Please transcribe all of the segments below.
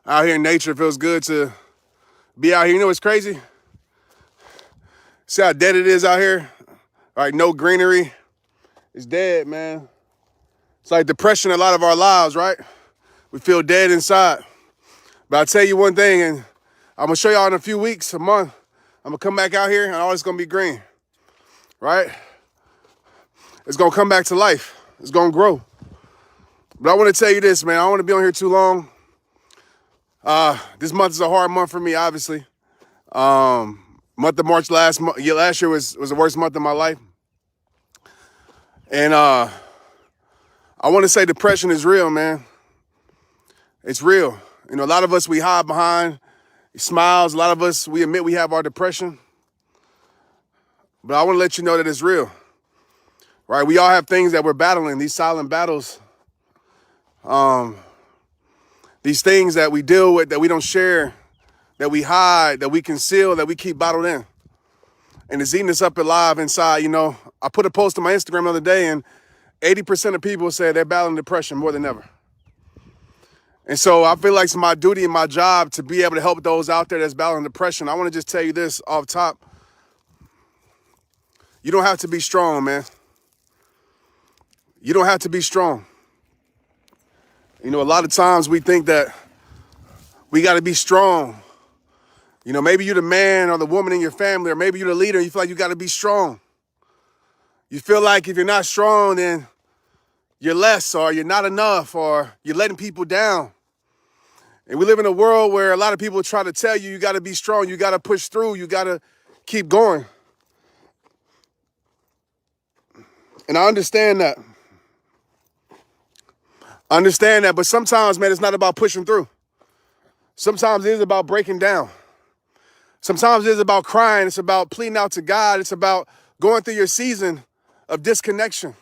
Out here in nature, it feels good to be out here. You know what's crazy? See how dead it is out here? Like no greenery. It's dead, man. It's like depression in a lot of our lives, right? We feel dead inside. But I'll tell you one thing, and I'm gonna show y'all in a few weeks, a month, I'm gonna come back out here and all it's gonna be green, right? It's gonna come back to life. It's gonna grow. But I wanna tell you this, man, I don't wanna be on here too long. This month is a hard month for me, obviously. Month of March last year was the worst month of my life. And I want to say depression is real, man. It's real. You know, a lot of us, we hide behind smiles. A lot of us, we admit we have our depression. But I want to let you know that it's real, right? We all have things that we're battling, these silent battles. These things that we deal with, that we don't share, that we hide, that we conceal, that we keep bottled in. And it's eating us up alive inside. You know, I put a post on my Instagram the other day, and 80% of people said they're battling depression more than ever. And so I feel like it's my duty and my job to be able to help those out there that's battling depression. I want to just tell you this off top. You don't have to be strong, man. You don't have to be strong. You know, a lot of times we think that we got to be strong. You know, maybe you're the man or the woman in your family, or maybe you're the leader and you feel like you got to be strong. You feel like if you're not strong, then you're less, or you're not enough, or you're letting people down. And we live in a world where a lot of people try to tell you, you got to be strong, you got to push through, you got to keep going. And I understand that. But sometimes, man, it's not about pushing through. Sometimes it is about breaking down. Sometimes it is about crying. It's about pleading out to God. It's about going through your season of disconnection.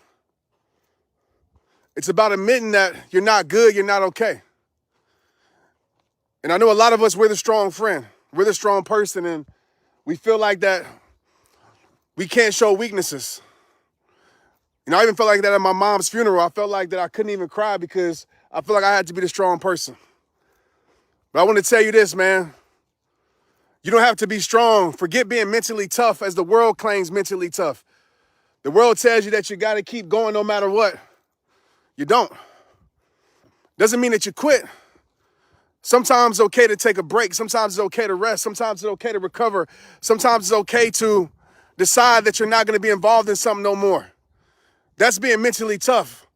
It's about admitting that you're not good, you're not okay. And I know a lot of us, we're the strong friend. We're the strong person, and we feel like that we can't show weaknesses. You know, I even felt like that at my mom's funeral. I felt like that I couldn't even cry because I feel like I had to be the strong person. But I want to tell you this, man. You don't have to be strong. Forget being mentally tough, as the world claims mentally tough. The world tells you that you got to keep going no matter what. You don't. Doesn't mean that you quit. Sometimes it's okay to take a break. Sometimes it's okay to rest. Sometimes it's okay to recover. Sometimes it's okay to decide that you're not going to be involved in something no more. That's being mentally tough.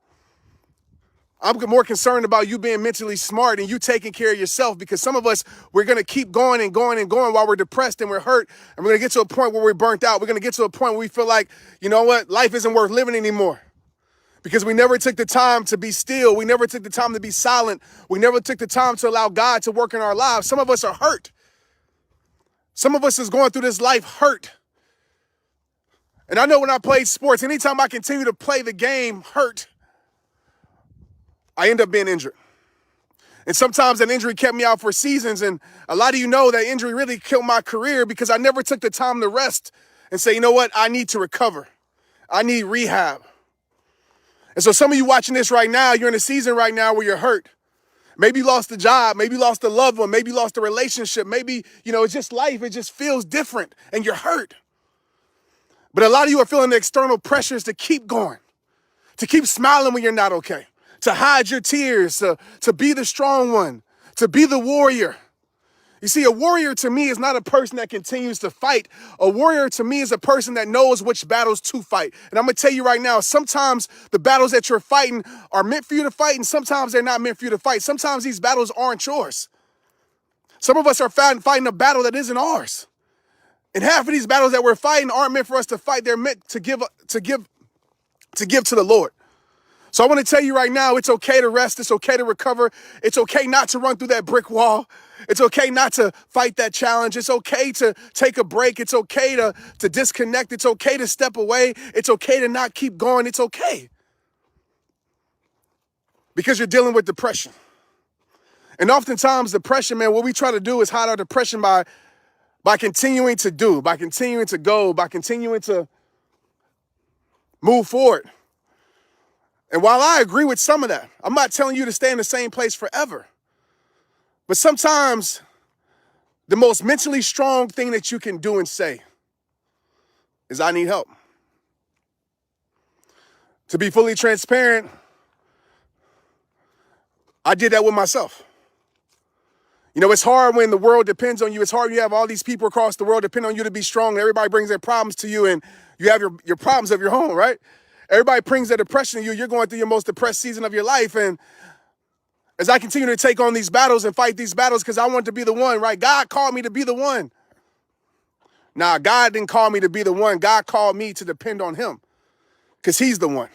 I'm more concerned about you being mentally smart and you taking care of yourself, because some of us, we're going to keep going and going and going while we're depressed and we're hurt, and we're going to get to a point where we're burnt out. We're going to get to a point where we feel like, you know what, life isn't worth living anymore, because we never took the time to be still. We never took the time to be silent. We never took the time to allow God to work in our lives. Some of us are hurt. Some of us is going through this life hurt. And I know when I played sports, anytime I continue to play the game hurt, I end up being injured. And sometimes that injury kept me out for seasons. And a lot of you know that injury really killed my career, because I never took the time to rest and say, you know what, I need to recover. I need rehab. And so some of you watching this right now, you're in a season right now where you're hurt. Maybe you lost a job. Maybe you lost a loved one. Maybe you lost a relationship. Maybe, you know, it's just life. It just feels different and you're hurt. But a lot of you are feeling the external pressures to keep going, to keep smiling when you're not okay, to hide your tears, to be the strong one, to be the warrior. You see, a warrior to me is not a person that continues to fight. A warrior to me is a person that knows which battles to fight. And I'm going to tell you right now, sometimes the battles that you're fighting are meant for you to fight, and sometimes they're not meant for you to fight. Sometimes these battles aren't yours. Some of us are fighting a battle that isn't ours. And half of these battles that we're fighting aren't meant for us to fight. They're meant to give to the Lord. So I want to tell you right now, it's okay to rest. It's okay to recover. It's okay not to run through that brick wall. It's okay not to fight that challenge. It's okay to take a break. It's okay to disconnect. It's okay to step away. It's okay to not keep going. It's okay. Because you're dealing with depression. And oftentimes depression, man, what we try to do is hide our depression by continuing to do, by continuing to go, by continuing to move forward. And while I agree with some of that, I'm not telling you to stay in the same place forever. But sometimes the most mentally strong thing that you can do and say is, I need help. To be fully transparent, I did that with myself. You know, it's hard when the world depends on you. It's hard when you have all these people across the world depend on you to be strong. And everybody brings their problems to you, and you have your problems of your own, right? Everybody brings their depression to you. You're going through your most depressed season of your life. And as I continue to take on these battles and fight these battles because I want to be the one, right? God called me to be the one. Nah, God didn't call me to be the one. God called me to depend on him because he's the one.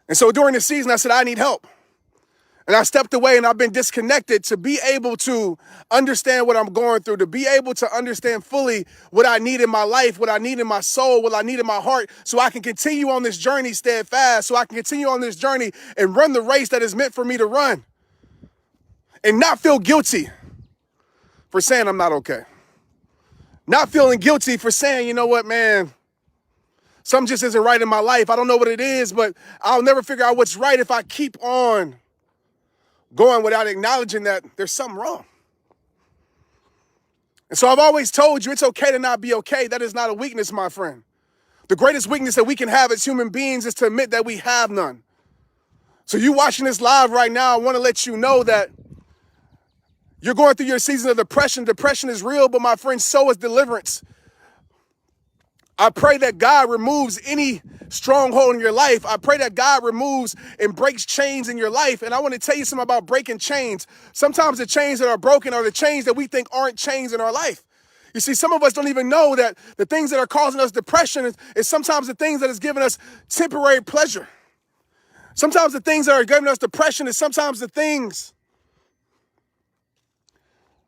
And so during the season, I said, I need help. And I stepped away and I've been disconnected to be able to understand what I'm going through, to be able to understand fully what I need in my life, what I need in my soul, what I need in my heart, so I can continue on this journey steadfast, so I can continue on this journey and run the race that is meant for me to run and not feel guilty for saying I'm not okay. Not feeling guilty for saying, you know what, man, something just isn't right in my life. I don't know what it is, but I'll never figure out what's right if I keep on going without acknowledging that there's something wrong. And so I've always told you it's okay to not be okay. That is not a weakness, my friend. The greatest weakness that we can have as human beings is to admit that we have none. So you watching this live right now, I want to let you know that you're going through your season of depression. Depression is real, but my friend, so is deliverance. I pray that God removes any stronghold in your life. I pray that God removes and breaks chains in your life. And I want to tell you something about breaking chains. Sometimes the chains that are broken are the chains that we think aren't chains in our life. You see, some of us don't even know that the things that are causing us depression is sometimes the things that is giving us temporary pleasure. Sometimes the things that are giving us depression is sometimes the things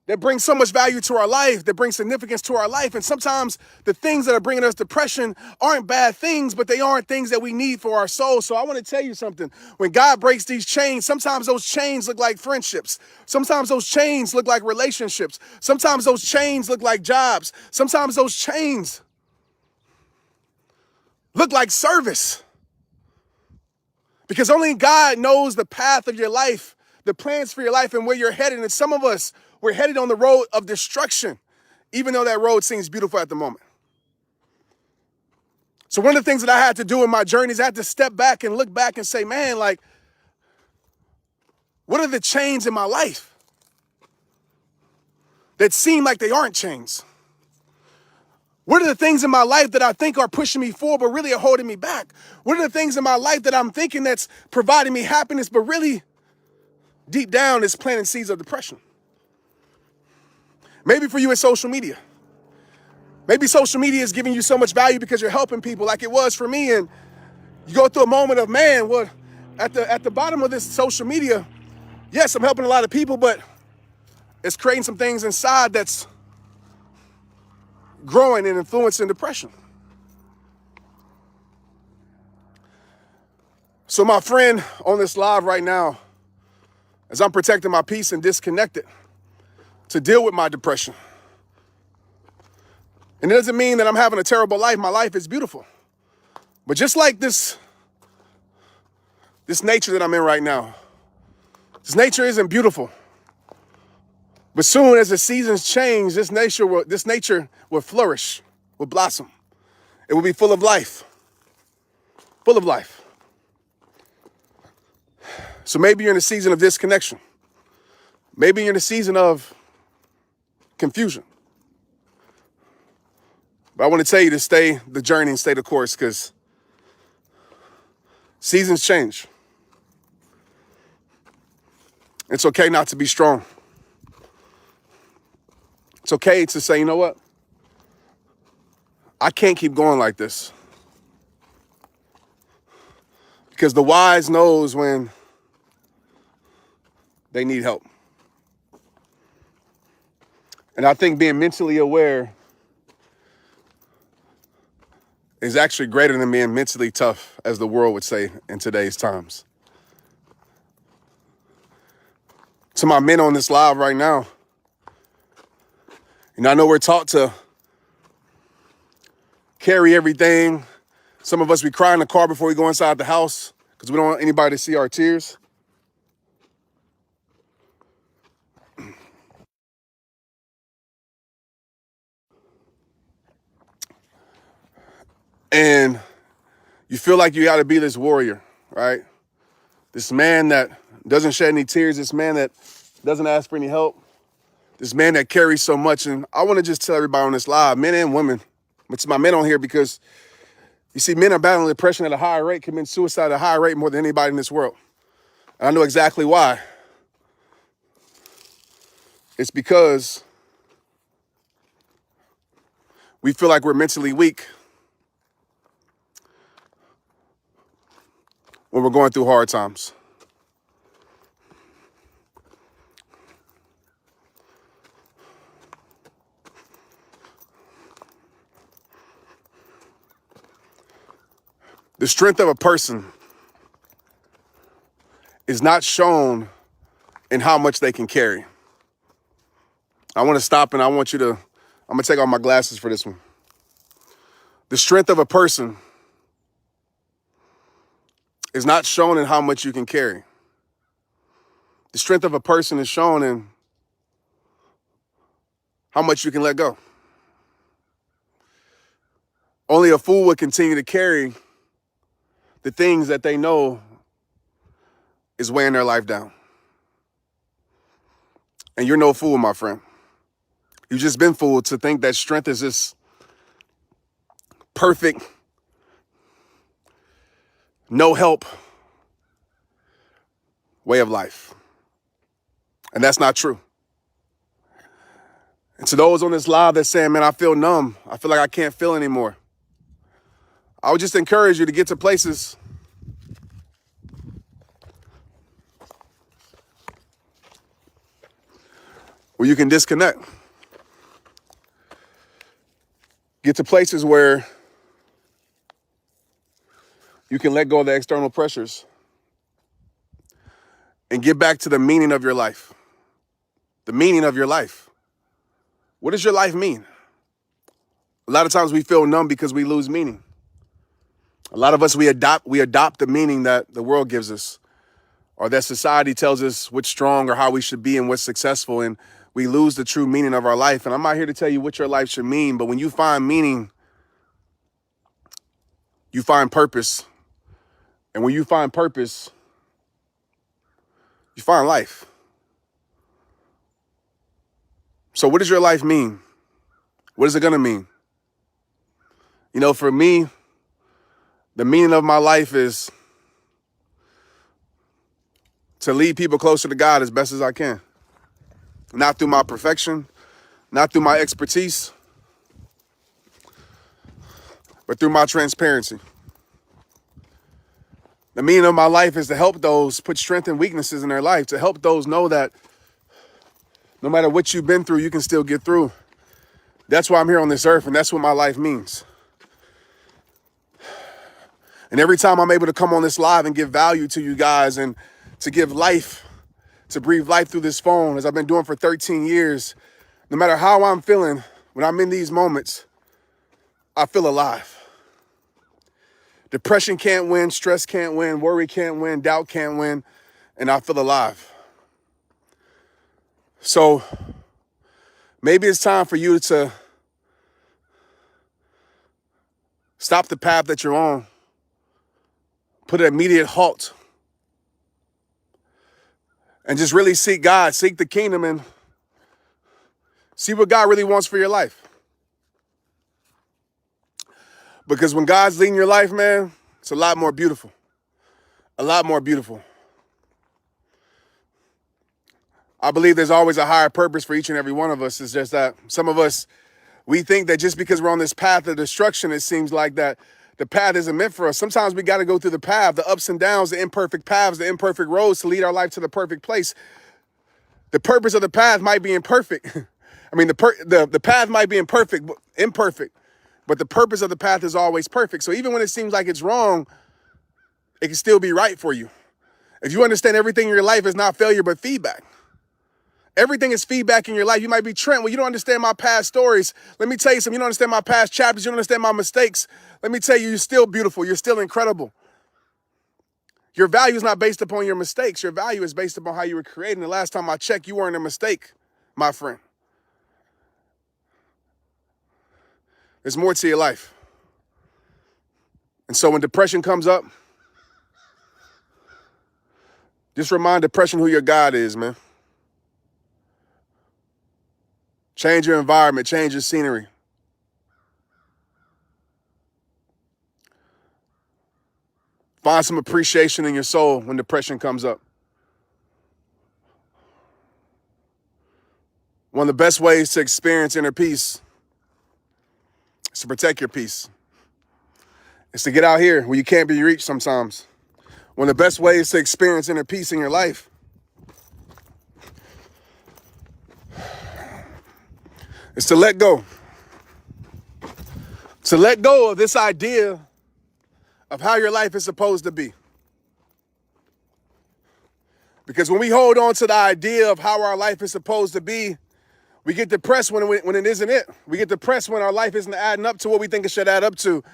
that bring so much value to our life, that bring significance to our life. And sometimes the things that are bringing us depression aren't bad things, but they aren't things that we need for our soul. So I want to tell you something. When God breaks these chains, sometimes those chains look like friendships. Sometimes those chains look like relationships. Sometimes those chains look like jobs. Sometimes those chains look like service. Because only God knows the path of your life, the plans for your life, and where you're headed. And some of us, we're headed on the road of destruction, even though that road seems beautiful at the moment. So one of the things that I had to do in my journey is I had to step back and look back and say, man, like, what are the chains in my life that seem like they aren't chains? What are the things in my life that I think are pushing me forward, but really are holding me back? What are the things in my life that I'm thinking that's providing me happiness, but really deep down is planting seeds of depression? Maybe for you it's social media. Maybe social media is giving you so much value because you're helping people like it was for me. And you go through a moment of, man, what at the bottom of this social media, yes, I'm helping a lot of people, but it's creating some things inside that's growing and influencing depression. So my friend on this live right now, as I'm protecting my peace and disconnected to deal with my depression. And it doesn't mean that I'm having a terrible life. My life is beautiful. But just like this nature that I'm in right now, this nature isn't beautiful. But soon as the seasons change, this nature will flourish, will blossom. It will be full of life. Full of life. So maybe you're in a season of disconnection. Maybe you're in a season of confusion. But I want to tell you to stay the journey and stay the course, because seasons change. It's okay not to be strong. It's okay to say, you know what? I can't keep going like this. Because the wise knows when they need help. And I think being mentally aware is actually greater than being mentally tough, as the world would say in today's times. To my men on this live right now, I know we're taught to carry everything. Some of us, we cry in the car before we go inside the house because we don't want anybody to see our tears. And you feel like you got to be this warrior, right? This man that doesn't shed any tears, this man that doesn't ask for any help, this man that carries so much. And I want to just tell everybody on this live, men and women, but to my men on here, because you see, men are battling depression at a higher rate, committing suicide at a higher rate more than anybody in this world. And I know exactly why. It's because we feel like we're mentally weak when we're going through hard times. The strength of a person is not shown in how much they can carry. I want to stop and I want you to, I'm going to take off my glasses for this one. The strength of a person is not shown in how much you can carry. The strength of a person is shown in how much you can let go. Only a fool would continue to carry the things that they know is weighing their life down. And you're no fool, my friend. You've just been fooled to think that strength is this perfect, no help way of life. And that's not true. And to those on this live that's saying, man, I feel numb. I feel like I can't feel anymore. I would just encourage you to get to places where you can disconnect. Get to places where you can let go of the external pressures and get back to the meaning of your life. The meaning of your life. What does your life mean? A lot of times we feel numb because we lose meaning. A lot of us, we adopt the meaning that the world gives us, or that society tells us what's strong or how we should be and what's successful, and we lose the true meaning of our life. And I'm not here to tell you what your life should mean, but when you find meaning, you find purpose. And when you find purpose, you find life. So what does your life mean? What is it going to mean? You know, for me, the meaning of my life is to lead people closer to God as best as I can. Not through my perfection, not through my expertise, but through my transparency. The meaning of my life is to help those put strength and weaknesses in their life, to help those know that no matter what you've been through, you can still get through. That's why I'm here on this earth, and that's what my life means. And every time I'm able to come on this live and give value to you guys and to give life, to breathe life through this phone, as I've been doing for 13 years, no matter how I'm feeling, when I'm in these moments, I feel alive. Depression can't win, stress can't win, worry can't win, doubt can't win, and I feel alive. So maybe it's time for you to stop the path that you're on, put an immediate halt, and just really seek God, seek the kingdom, and see what God really wants for your life. Because when God's leading your life, man, it's a lot more beautiful. A lot more beautiful. I believe there's always a higher purpose for each and every one of us. It's just that some of us, we think that just because we're on this path of destruction, it seems like that the path isn't meant for us. Sometimes we got to go through the path, the ups and downs, the imperfect paths, the imperfect roads to lead our life to the perfect place. The purpose of the path might be imperfect. I mean, the path might be imperfect, but the purpose of the path is always perfect. So even when it seems like it's wrong, it can still be right for you. If you understand everything in your life is not failure, but feedback. Everything is feedback in your life. You might be, Trent, well, you don't understand my past stories. Let me tell you something. You don't understand my past chapters. You don't understand my mistakes. Let me tell you, you're still beautiful. You're still incredible. Your value is not based upon your mistakes. Your value is based upon how you were created. And the last time I checked, you weren't a mistake, my friend. There's more to your life. And so when depression comes up, just remind depression who your God is, man. Change your environment, change your scenery. Find some appreciation in your soul when depression comes up. One of the best ways to experience inner peace is to protect your peace. It's to get out here where you can't be reached sometimes. One of the best ways to experience inner peace in your life is to let go. To let go of this idea of how your life is supposed to be. Because when we hold on to the idea of how our life is supposed to be, we get depressed when it isn't it. We get depressed when our life isn't adding up to what we think it should add up to.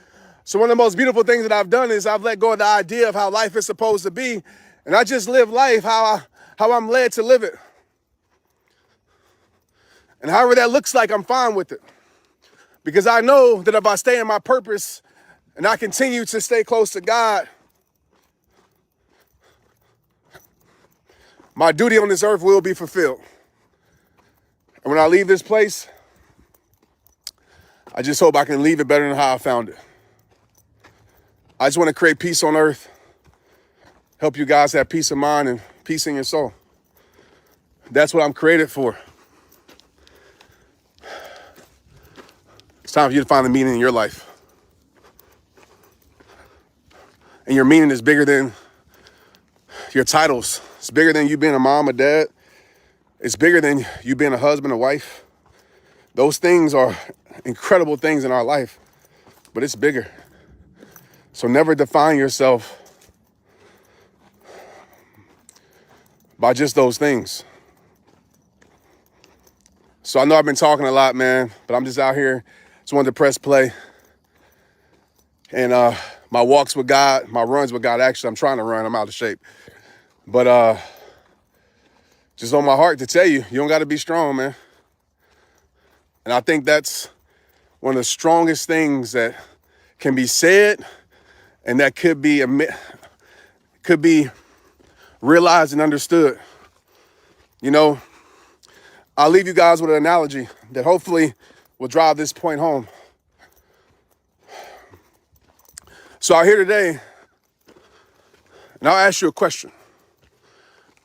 So one of the most beautiful things that I've done is I've let go of the idea of how life is supposed to be, and I just live life how I'm led to live it. And however that looks like, I'm fine with it. Because I know that if I stay in my purpose and I continue to stay close to God, my duty on this earth will be fulfilled. And when I leave this place, I just hope I can leave it better than how I found it. I just want to create peace on earth, help you guys have peace of mind and peace in your soul. That's what I'm created for. It's time for you to find the meaning in your life. And your meaning is bigger than your titles. It's bigger than you being a mom or dad. It's bigger than you being a husband or wife. Those things are incredible things in our life, but it's bigger. So never define yourself by just those things. So I know I've been talking a lot, man, but I'm just out here. Just wanted to press play. And my walks with God, my runs with God, actually, I'm trying to run. I'm out of shape. But just on my heart to tell you, you don't got to be strong, man. And I think that's one of the strongest things that can be said and that could be realized and understood. You know, I'll leave you guys with an analogy that hopefully will drive this point home. So I'm here today, and I'll ask you a question.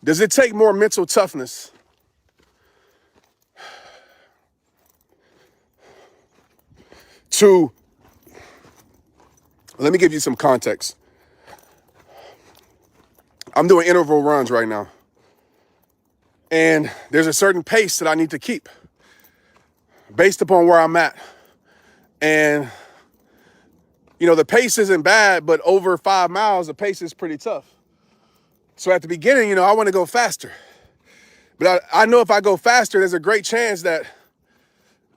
Does it take more mental toughness to, let me give you some context. I'm doing interval runs right now. And there's a certain pace that I need to keep based upon where I'm at. And, you know, the pace isn't bad, but over 5 miles, the pace is pretty tough. So at the beginning, you know, I want to go faster. But I know if I go faster, there's a great chance that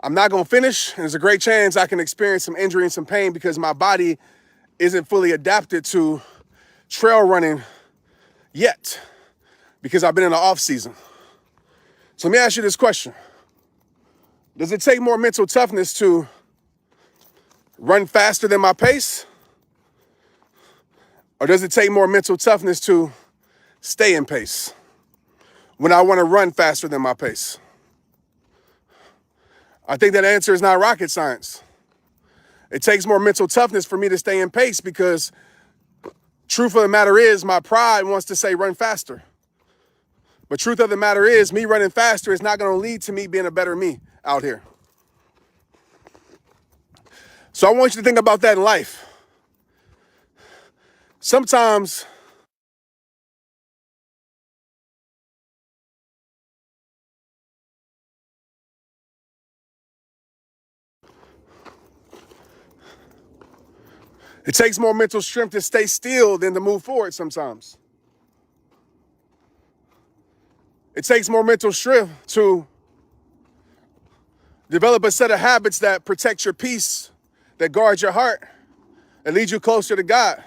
I'm not going to finish. And there's a great chance I can experience some injury and some pain because my body isn't fully adapted to trail running yet because I've been in the off season. So let me ask you this question. Does it take more mental toughness to run faster than my pace? Or does it take more mental toughness to stay in pace when I want to run faster than my pace? I think that answer is not rocket science. It takes more mental toughness for me to stay in pace because truth of the matter is my pride wants to say run faster. But truth of the matter is me running faster is not going to lead to me being a better me out here. So I want you to think about that in life. Sometimes it takes more mental strength to stay still than to move forward sometimes. It takes more mental strength to develop a set of habits that protect your peace, that guard your heart, that lead you closer to God,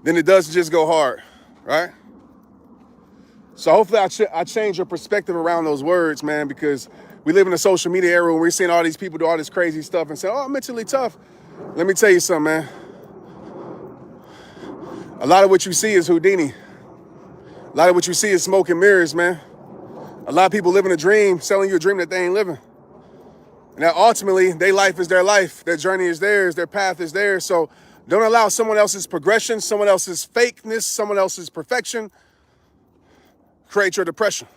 than it does to just go hard, right? So hopefully I change your perspective around those words, man, because we live in a social media era where we're seeing all these people do all this crazy stuff and say, oh, I'm mentally tough. Let me tell you something, man. A lot of what you see is Houdini. A lot of what you see is smoke and mirrors, man. A lot of people living a dream, selling you a dream that they ain't living. And that ultimately, their life is their life. Their journey is theirs. Their path is theirs. So don't allow someone else's progression, someone else's fakeness, someone else's perfection create your depression.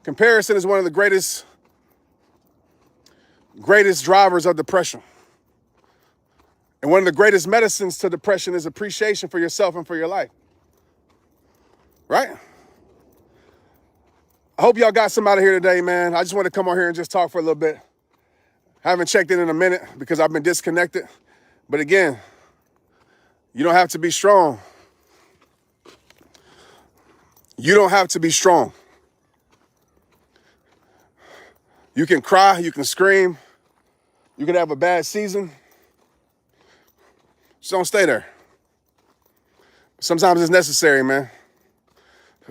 Comparison is one of the greatest drivers of depression. And one of the greatest medicines to depression is appreciation for yourself and for your life. Right? I hope y'all got some out of here today, man. I just want to come on here and just talk for a little bit. I haven't checked in a minute because I've been disconnected. But again, you don't have to be strong. You don't have to be strong. You can cry, you can scream, you can have a bad season. Just don't stay there. Sometimes it's necessary, man.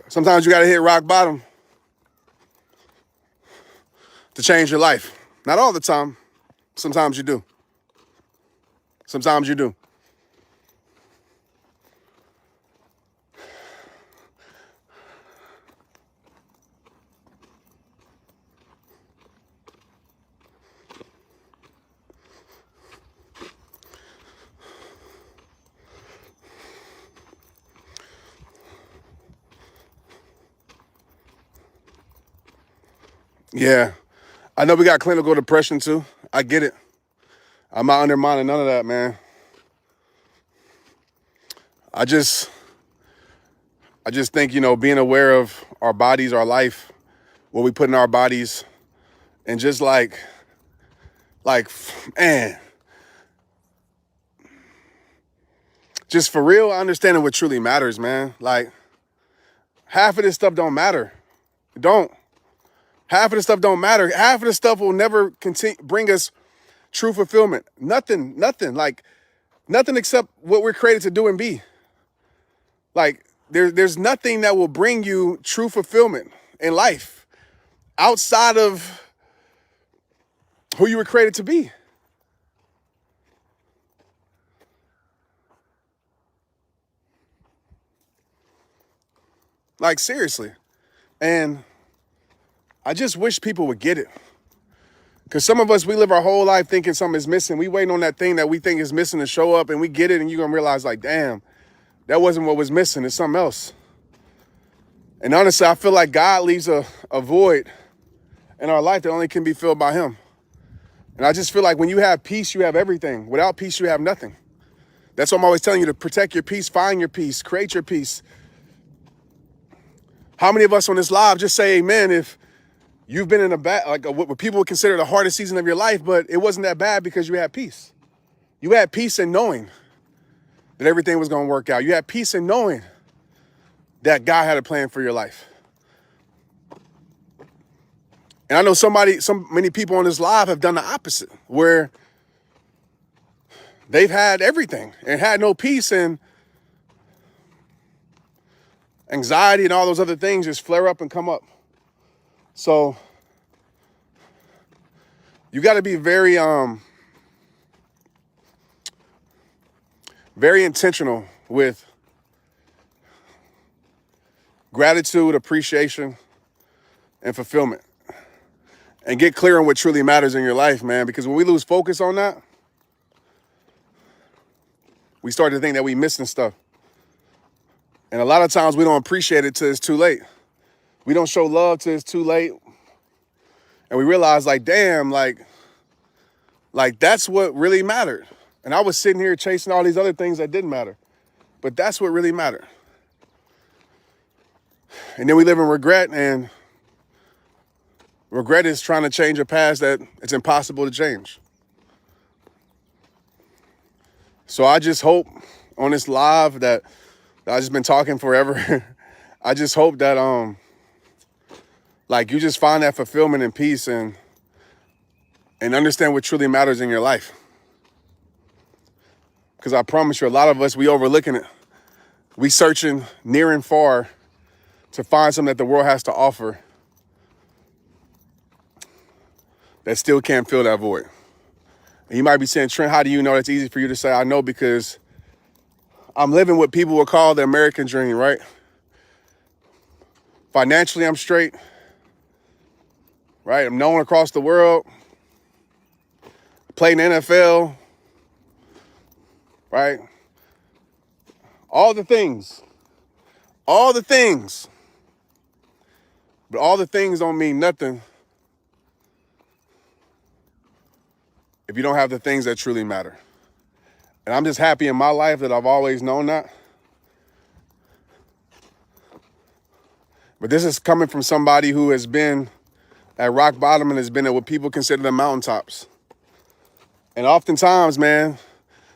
Sometimes you got to hit rock bottom to change your life. Not all the time. Sometimes you do. Sometimes you do. Yeah. I know we got clinical depression too. I get it. I'm not undermining none of that, man. I just think, being aware of our bodies, our life, what we put in our bodies, and just like, man, just for real, understanding what truly matters, man. Like, half of this stuff don't matter. It don't. Half of the stuff don't matter. Half of the stuff will never bring us true fulfillment. Nothing, like nothing except what we're created to do and be. Like there's nothing that will bring you true fulfillment in life outside of who you were created to be. Like seriously. And I just wish people would get it. Because some of us, we live our whole life thinking something is missing. We waiting on that thing that we think is missing to show up, and we get it, and you're going to realize, like, damn, that wasn't what was missing. It's something else. And honestly, I feel like God leaves a void in our life that only can be filled by him. And I just feel like when you have peace, you have everything. Without peace, you have nothing. That's what I'm always telling you, to protect your peace, find your peace, create your peace. How many of us on this live just say amen if you've been in a bad, like what people would consider the hardest season of your life, but it wasn't that bad because you had peace. You had peace in knowing that everything was going to work out. You had peace in knowing that God had a plan for your life. And I know so many people on this live have done the opposite, where they've had everything and had no peace, and anxiety and all those other things just flare up and come up. So you got to be very intentional with gratitude, appreciation, and fulfillment. And get clear on what truly matters in your life, man. Because when we lose focus on that, we start to think that we missing stuff. And a lot of times we don't appreciate it till it's too late. We don't show love till it's too late. And we realize, like, damn, like that's what really mattered. And I was sitting here chasing all these other things that didn't matter. But that's what really mattered. And then we live in regret, and regret is trying to change a past that it's impossible to change. So I just hope on this live that I've just been talking forever. I just hope that like you just find that fulfillment and peace and understand what truly matters in your life. Because I promise you, a lot of us, we overlooking it. We searching near and far to find something that the world has to offer that still can't fill that void. And you might be saying, Trent, how do you know? That's easy for you to say. I know because I'm living what people would call the American dream, right? Financially, I'm straight, right? I'm known across the world. Played in the NFL, right? All the things. All the things. But all the things don't mean nothing if you don't have the things that truly matter. And I'm just happy in my life that I've always known that. But this is coming from somebody who has been at rock bottom and has been at what people consider the mountaintops. And oftentimes, man,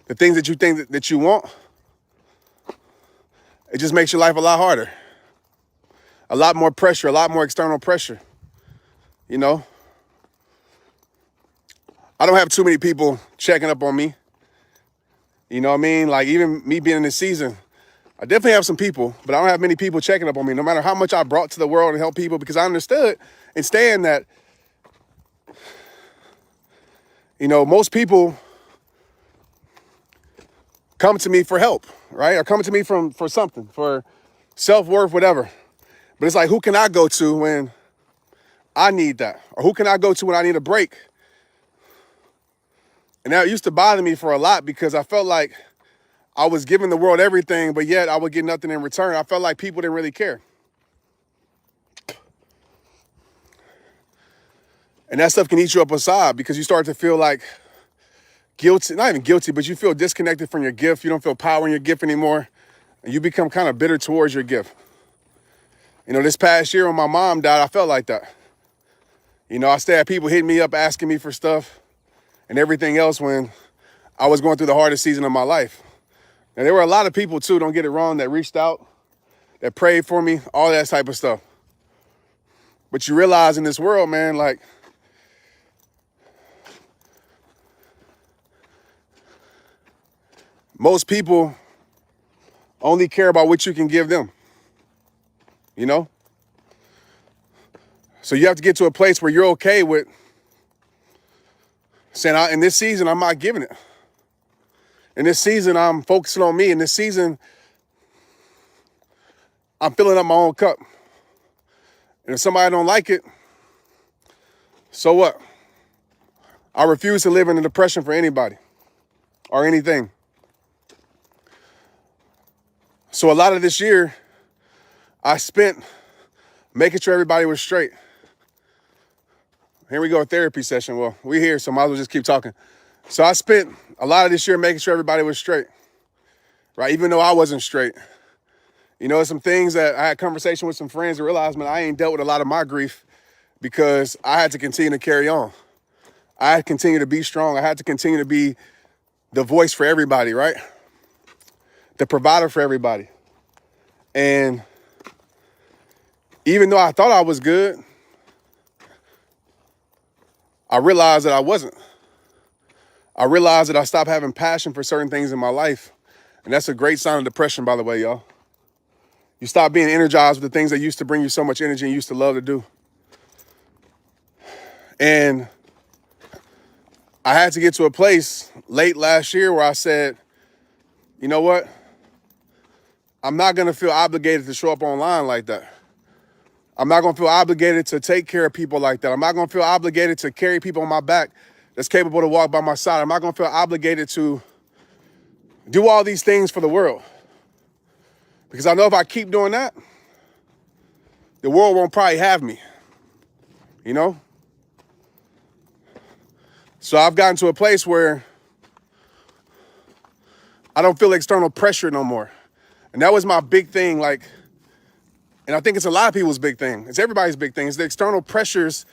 the things that you think that you want, it just makes your life a lot harder. A lot more pressure, a lot more external pressure, you know? I don't have too many people checking up on me. You know what I mean? Like even me being in this season, I definitely have some people, but I don't have many people checking up on me, no matter how much I brought to the world and help people, because I understood and stand that, you know, most people come to me for help, right? Or come to me for something, for self-worth, whatever. But it's like, who can I go to when I need that? Or who can I go to when I need a break? And that used to bother me for a lot because I felt like I was giving the world everything, but yet I would get nothing in return. I felt like people didn't really care. And that stuff can eat you up inside because you start to feel like guilty, not even guilty, but you feel disconnected from your gift. You don't feel power in your gift anymore. And you become kind of bitter towards your gift. You know, this past year when my mom died, I felt like that. You know, I still had people hitting me up, asking me for stuff and everything else when I was going through the hardest season of my life. And there were a lot of people too, don't get it wrong, that reached out, that prayed for me, all that type of stuff. But you realize in this world, man, like, most people only care about what you can give them, you know? So you have to get to a place where you're okay with saying, in this season, I'm not giving it. In this season, I'm focusing on me. In this season, I'm filling up my own cup. And if somebody don't like it, so what? I refuse to live in a depression for anybody or anything. So a lot of this year, I spent making sure everybody was straight. Here we go, a therapy session. Well, we're here, so might as well just keep talking. So I spent a lot of this year making sure everybody was straight, right? Even though I wasn't straight. You know, some things that I had conversation with some friends and realized, man, I ain't dealt with a lot of my grief because I had to continue to carry on. I had to continue to be strong. I had to continue to be the voice for everybody, right? The provider for everybody. And even though I thought I was good, I realized that I wasn't. I realized that I stopped having passion for certain things in my life. And that's a great sign of depression, by the way, y'all. You stop being energized with the things that used to bring you so much energy and you used to love to do. And I had to get to a place late last year where I said, you know what? I'm not going to feel obligated to show up online like that. I'm not going to feel obligated to take care of people like that. I'm not going to feel obligated to carry people on my back that's capable to walk by my side. I'm not going to feel obligated to do all these things for the world. Because I know if I keep doing that, the world won't probably have me, you know? So I've gotten to a place where I don't feel external pressure no more. And that was my big thing, like, and I think it's a lot of people's big thing. It's everybody's big thing. It's the external pressures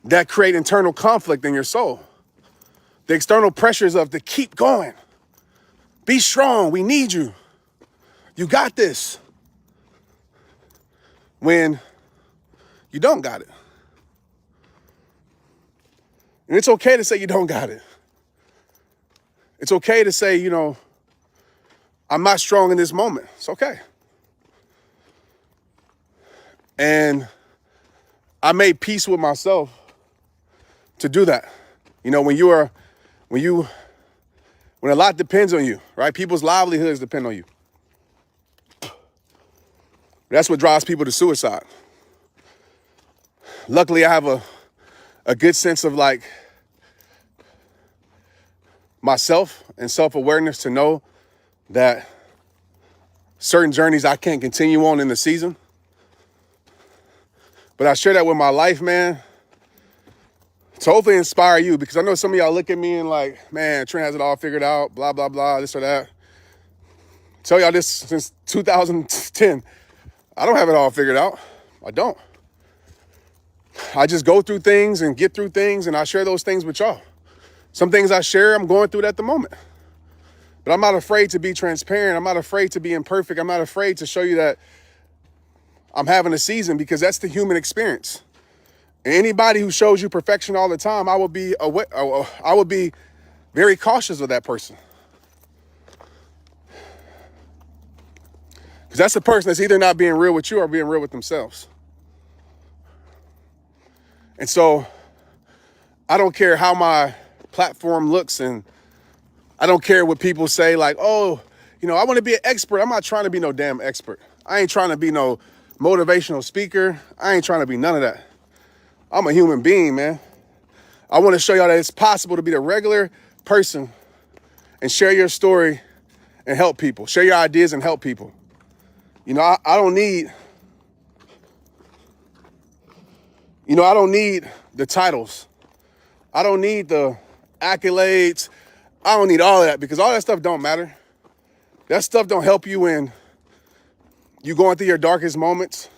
that create internal conflict in your soul. The external pressures of to keep going. Be strong. We need you. You got this. When you don't got it. And it's okay to say you don't got it. It's okay to say, you know, I'm not strong in this moment. It's okay. And I made peace with myself to do that. You know, when a lot depends on you, right? People's livelihoods depend on you. That's what drives people to suicide. Luckily, I have a good sense of like myself and self-awareness to know that certain journeys I can't continue on in the season. But I share that with my life, man, to hopefully inspire you, because I know some of y'all look at me and like, man, Trent has it all figured out, blah, blah, blah, this or that. I tell y'all this since 2010. I don't have it all figured out. I don't. I just go through things and get through things, and I share those things with y'all. Some things I share, I'm going through it at the moment. But I'm not afraid to be transparent. I'm not afraid to be imperfect. I'm not afraid to show you that I'm having a season, because that's the human experience. And anybody who shows you perfection all the time, I would be very cautious of that person. Because that's a person that's either not being real with you or being real with themselves. And so I don't care how my platform looks, and I don't care what people say, like, oh, you know, I want to be an expert. I'm not trying to be no damn expert. I ain't trying to be no motivational speaker. I ain't trying to be none of that. I'm a human being, man. I want to show y'all that it's possible to be the regular person and share your story and help people. Share your ideas and help people. You know, I don't need the titles. I don't need the accolades. I don't need all of that, because all that stuff don't matter. That stuff don't help you when you going through your darkest moments.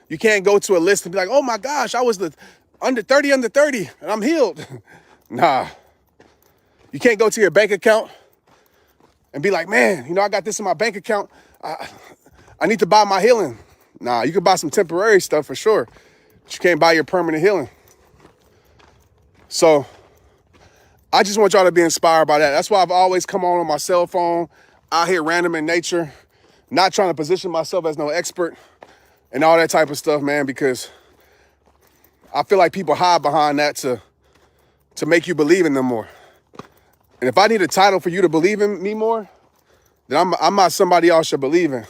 You can't go to a list and be like, oh my gosh, I was the under 30 and I'm healed. Nah. You can't go to your bank account and be like, man, you know, I got this in my bank account. I need to buy my healing. Nah, you can buy some temporary stuff for sure, but you can't buy your permanent healing. So I just want y'all to be inspired by that. That's why I've always come on my cell phone, out here random in nature, not trying to position myself as no expert and all that type of stuff, man, because I feel like people hide behind that to make you believe in them more. And if I need a title for you to believe in me more, then I'm not somebody y'all should believe in.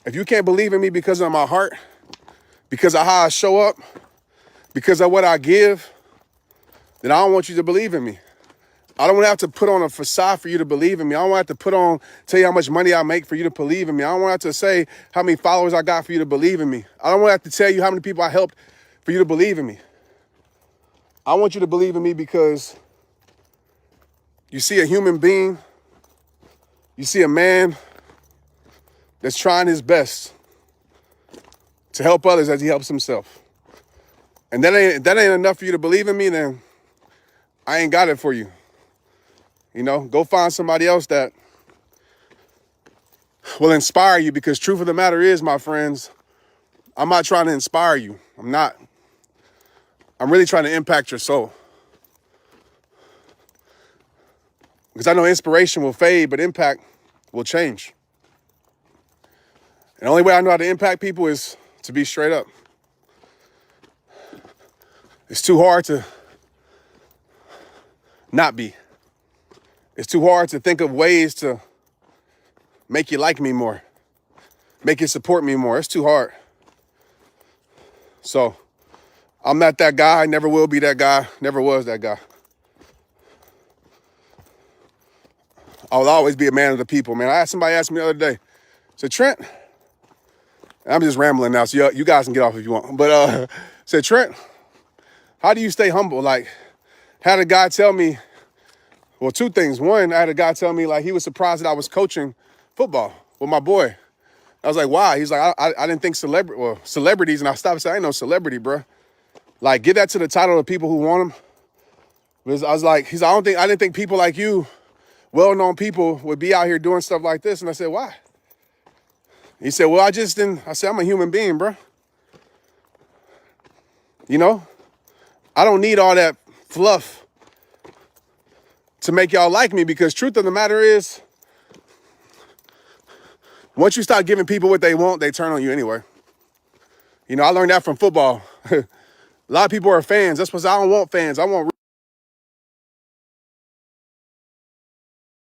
If you can't believe in me because of my heart, because of how I show up, because of what I give, then I don't want you to believe in me. I don't want to have to put on a facade for you to believe in me. I don't want to have to tell you how much money I make for you to believe in me. I don't want to have to say how many followers I got for you to believe in me. I don't want to have to tell you how many people I helped for you to believe in me. I want you to believe in me because you see a human being, you see a man that's trying his best to help others as he helps himself. And that ain't enough for you to believe in me, then I ain't got it for you. You know, go find somebody else that will inspire you, because truth of the matter is, my friends, I'm not trying to inspire you. I'm not. I'm really trying to impact your soul. Because I know inspiration will fade, but impact will change. And the only way I know how to impact people is to be straight up. It's too hard to not be. It's too hard to think of ways to make you like me more, make you support me more. It's too hard. So I'm not that guy. I never will be that guy. Never was that guy. I will always be a man of the people, man. Somebody asked me the other day, said, Trent, I'm just rambling now, so you guys can get off if you want. But said, Trent, how do you stay humble? Like, had a guy tell me, well, two things. One, I had a guy tell me, like, he was surprised that I was coaching football with my boy. I was like, why? He's like, I didn't think celebrities, and I stopped and said, I ain't no celebrity, bro. Like, give that to the title of people who want them. Because I was like, I didn't think people like you, well-known people, would be out here doing stuff like this. And I said, why? He said, well, I said, I'm a human being, bro. You know, I don't need all that fluff to make y'all like me, because truth of the matter is, once you start giving people what they want, they turn on you anyway. You know, I learned that from football. A lot of people are fans. That's what I don't want fans. I want